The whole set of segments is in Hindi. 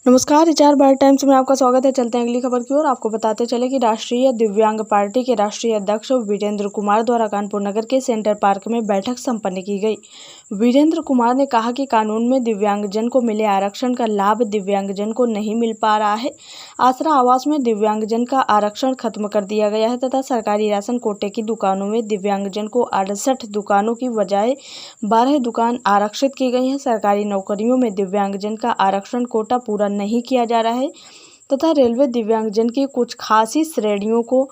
नमस्कार, एचआर बार टाइम्स में आपका स्वागत है। चलते हैं अगली खबर की ओर। आपको बताते चले कि राष्ट्रीय दिव्यांग पार्टी के राष्ट्रीय अध्यक्ष वीरेंद्र कुमार द्वारा कानपुर नगर के सेंटर पार्क में बैठक संपन्न की गई। वीरेंद्र कुमार ने कहा कि कानून में दिव्यांगजन को मिले आरक्षण का लाभ दिव्यांगजन को नहीं मिल पा रहा है। आसरा आवास में दिव्यांगजन का आरक्षण खत्म कर दिया गया है तथा सरकारी राशन कोटे की दुकानों में दिव्यांगजन को 68 दुकानों की बजाय 12 दुकान आरक्षित की गई हैं। सरकारी नौकरियों में दिव्यांगजन का आरक्षण कोटा पूरा नहीं किया जा रहा है तथा रेलवे दिव्यांगजन की कुछ खासी श्रेणियों को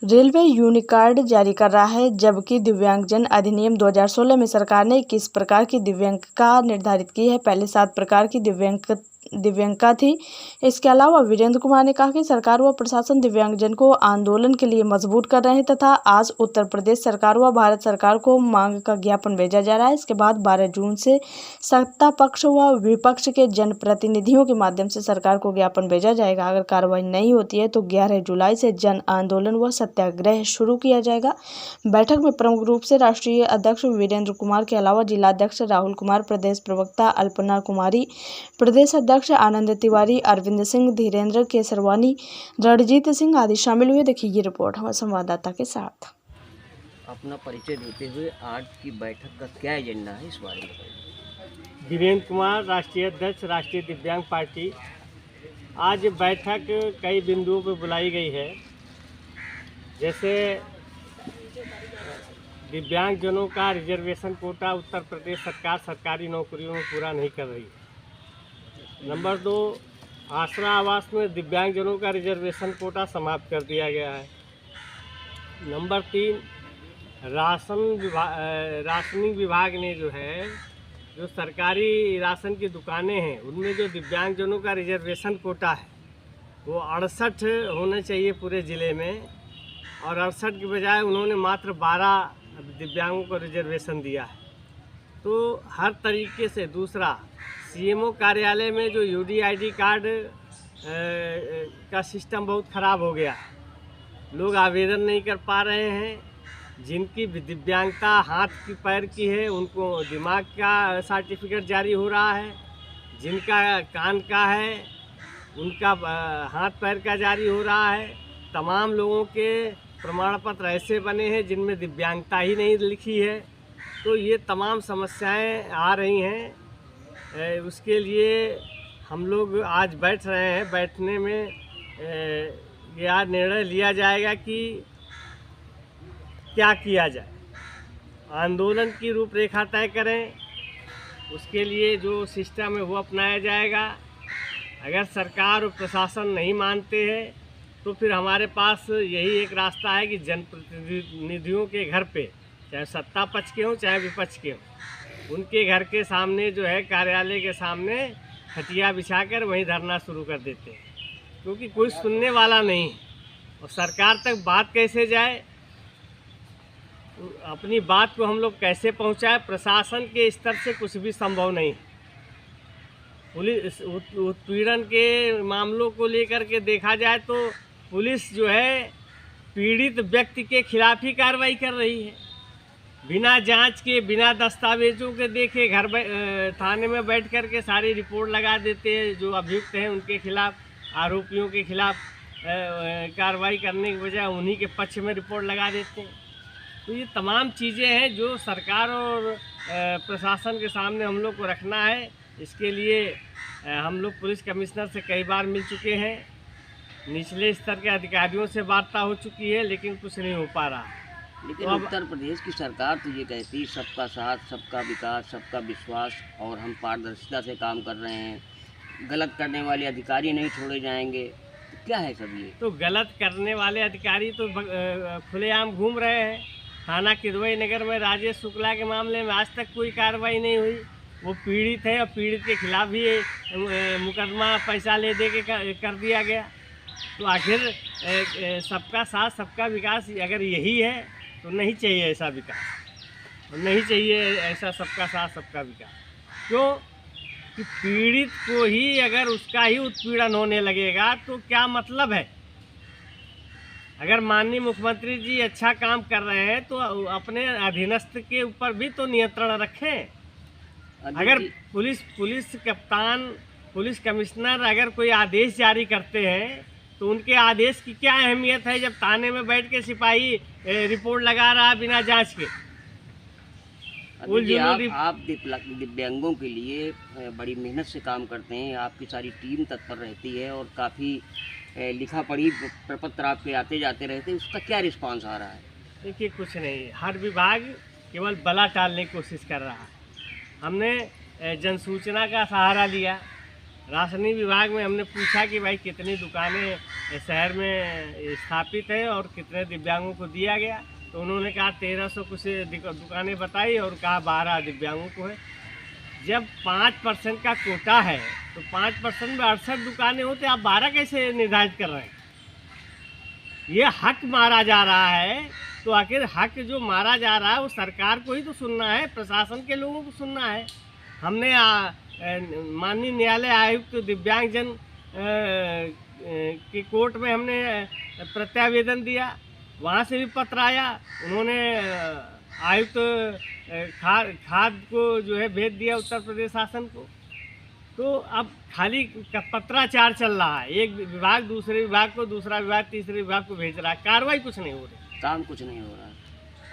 रेलवे यूनिकार्ड जारी कर रहा है, जबकि दिव्यांगजन अधिनियम 2016 में सरकार ने 21 प्रकार की दिव्यांगता निर्धारित की है। पहले 7 प्रकार की दिव्यांगता थी। इसके अलावा वीरेंद्र कुमार ने कहा कि सरकार व प्रशासन दिव्यांगजन को आंदोलन के लिए मजबूर कर रहे हैं तथा आज उत्तर प्रदेश सरकार व भारत सरकार को मांग का ज्ञापन भेजा जा रहा है। इसके बाद 12 जून से सत्ता पक्ष व विपक्ष के जनप्रतिनिधियों के माध्यम से सरकार को ज्ञापन भेजा जाएगा। अगर कार्रवाई नहीं होती है तो 11 जुलाई से जन आंदोलन व सत्याग्रह शुरू किया जाएगा। बैठक में प्रमुख रूप से राष्ट्रीय अध्यक्ष वीरेंद्र कुमार के अलावा जिलाध्यक्ष राहुल कुमार, प्रदेश प्रवक्ता अल्पना कुमारी, प्रदेश अध्यक्ष आनंद तिवारी, अरविंद सिंह, धीरेन्द्र केसरवानी, रणजीत सिंह आदि शामिल हुए। देखिए ये रिपोर्ट हमारे संवाददाता के साथ। अपना परिचय देते हुए आज की बैठक का क्या एजेंडा है इस बारे में बताइए। वीरेंद्र कुमार, राष्ट्रीय अध्यक्ष राष्ट्रीय दिव्यांग पार्टी। आज बैठक कई बिंदुओं पर बुलाई गई है, जैसे दिव्यांगजनों का रिजर्वेशन कोटा उत्तर प्रदेश सरकार सरकारी नौकरियों में पूरा नहीं कर रही है। नंबर 2, आसरा आवास में दिव्यांगजनों का रिजर्वेशन कोटा समाप्त कर दिया गया है। नंबर 3, राशनिंग विभाग ने जो सरकारी राशन की दुकानें हैं उनमें जो दिव्यांगजनों का रिजर्वेशन कोटा है वो 68 होना चाहिए पूरे ज़िले में, और 68 की बजाय उन्होंने मात्र 12 दिव्यांगों को रिजर्वेशन दिया है। तो हर तरीके से दूसरा, सीएमओ कार्यालय में जो यूडीआईडी कार्ड का सिस्टम बहुत ख़राब हो गया है। लोग आवेदन नहीं कर पा रहे हैं। जिनकी दिव्यांगता हाथ की पैर की है उनको दिमाग का सर्टिफिकेट जारी हो रहा है, जिनका कान का है उनका हाथ पैर का जारी हो रहा है। तमाम लोगों के प्रमाण पत्र ऐसे बने हैं जिनमें दिव्यांगता ही नहीं लिखी है। तो ये तमाम समस्याएं आ रही हैं। उसके लिए हम लोग आज बैठ रहे हैं। बैठने में यह निर्णय लिया जाएगा कि क्या किया जाए। आंदोलन की रूपरेखा तय करें, उसके लिए जो सिस्टम है वो अपनाया जाएगा। अगर सरकार और प्रशासन नहीं मानते हैं तो फिर हमारे पास यही एक रास्ता है कि जनप्रतिनिधियों के घर पे, चाहे सत्ता पक्ष के हों चाहे विपक्ष के हों, उनके घर के सामने कार्यालय के सामने खटिया बिछाकर वहीं धरना शुरू कर देते हैं, क्योंकि कोई सुनने वाला नहीं है। और सरकार तक बात कैसे जाए, अपनी बात को हम लोग कैसे पहुंचाएं, प्रशासन के स्तर से कुछ भी संभव नहीं है। पुलिस उत्पीड़न के मामलों को लेकर के देखा जाए तो पुलिस पीड़ित व्यक्ति के खिलाफ ही कार्रवाई कर रही है। बिना जांच के, बिना दस्तावेजों के देखे थाने में बैठ कर के सारी रिपोर्ट लगा देते हैं। जो अभियुक्त हैं उनके खिलाफ, आरोपियों के खिलाफ कार्रवाई करने के बजाय उन्हीं के पक्ष में रिपोर्ट लगा देते हैं। तो ये तमाम चीज़ें हैं जो सरकार और प्रशासन के सामने हम लोग को रखना है। इसके लिए हम लोग पुलिस कमिश्नर से कई बार मिल चुके हैं, निचले स्तर के अधिकारियों से वार्ता हो चुकी है, लेकिन कुछ नहीं हो पा रहा। लेकिन उत्तर प्रदेश की सरकार तो ये कहती सबका साथ, सबका विकास, सबका विश्वास, और हम पारदर्शिता से काम कर रहे हैं, गलत करने वाले अधिकारी नहीं छोड़े जाएंगे। तो क्या है सब ये? तो गलत करने वाले अधिकारी तो खुलेआम घूम रहे हैं। थाना किदवई नगर में राजेश शुक्ला के मामले में आज तक कोई कार्रवाई नहीं हुई। वो पीड़ित है और पीड़ित के खिलाफ ही मुकदमा पैसा ले दे के कर दिया गया। तो आखिर सबका साथ सबका विकास अगर यही है तो नहीं चाहिए ऐसा विकास, और नहीं चाहिए ऐसा सबका साथ सबका विकास। क्यों कि पीड़ित को ही अगर उसका ही उत्पीड़न होने लगेगा तो क्या मतलब है। अगर माननीय मुख्यमंत्री जी अच्छा काम कर रहे हैं तो अपने अधीनस्थ के ऊपर भी तो नियंत्रण रखें। अगर पुलिस कप्तान पुलिस कमिश्नर अगर कोई आदेश जारी करते हैं तो उनके आदेश की क्या अहमियत है जब थाने में बैठ के सिपाही रिपोर्ट लगा रहा है बिना जांच के। अभी जी आप दिव्यांगों के लिए बड़ी मेहनत से काम करते हैं, आपकी सारी टीम तत्पर रहती है और काफ़ी लिखा पढ़ी प्रपत्र आपके आते जाते रहते हैं, उसका क्या रिस्पांस आ रहा है? देखिए कुछ नहीं, हर विभाग केवल बला टालने की कोशिश कर रहा है। हमने जनसूचना का सहारा लिया, राशनी विभाग में हमने पूछा कि भाई कितनी दुकानें शहर में स्थापित है और कितने दिव्यांगों को दिया गया, तो उन्होंने कहा 1300 कुछ दुकानें बताई और कहा 12 दिव्यांगों को है। जब 5% का कोटा है तो 5% में 68 दुकानें होते, आप 12 कैसे निर्धारित कर रहे हैं? ये हक मारा जा रहा है, तो आखिर हक जो मारा जा रहा है वो सरकार को ही तो सुनना है, प्रशासन के लोगों को सुनना है। हमने माननीय न्यायालय आयुक्त दिव्यांगजन की कोर्ट में हमने प्रत्यावेदन दिया, वहाँ से भी पत्र आया, उन्होंने आयुक्त खाद को जो है भेज दिया उत्तर प्रदेश शासन को। तो अब खाली पत्राचार चल रहा है, एक विभाग दूसरे विभाग को, दूसरा विभाग तीसरे विभाग को भेज रहा है, कार्रवाई कुछ नहीं हो रही, काम कुछ नहीं हो रहा है।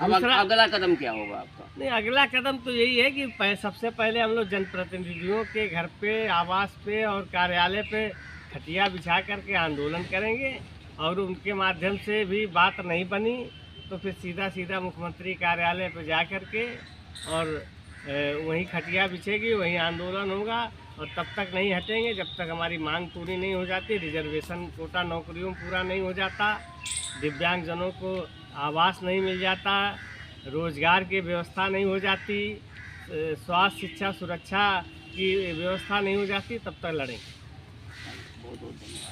अब अगला कदम क्या होगा आपका? नहीं, अगला कदम तो यही है कि सबसे पहले हम लोग जनप्रतिनिधियों के घर पे, आवास पे और कार्यालय पे खटिया बिछा करके आंदोलन करेंगे, और उनके माध्यम से भी बात नहीं बनी तो फिर सीधा मुख्यमंत्री कार्यालय पर जा कर के और वहीं खटिया बिछेगी, वहीं आंदोलन होगा, और तब तक नहीं हटेंगे जब तक हमारी मांग पूरी नहीं हो जाती, रिजर्वेशन कोटा नौकरियों में पूरा नहीं हो जाता, दिव्यांगजनों को आवास नहीं मिल जाता, रोजगार की व्यवस्था नहीं हो जाती, स्वास्थ्य शिक्षा सुरक्षा की व्यवस्था नहीं हो जाती, तब तक लड़ेंगे। बहुत बहुत धन्यवाद।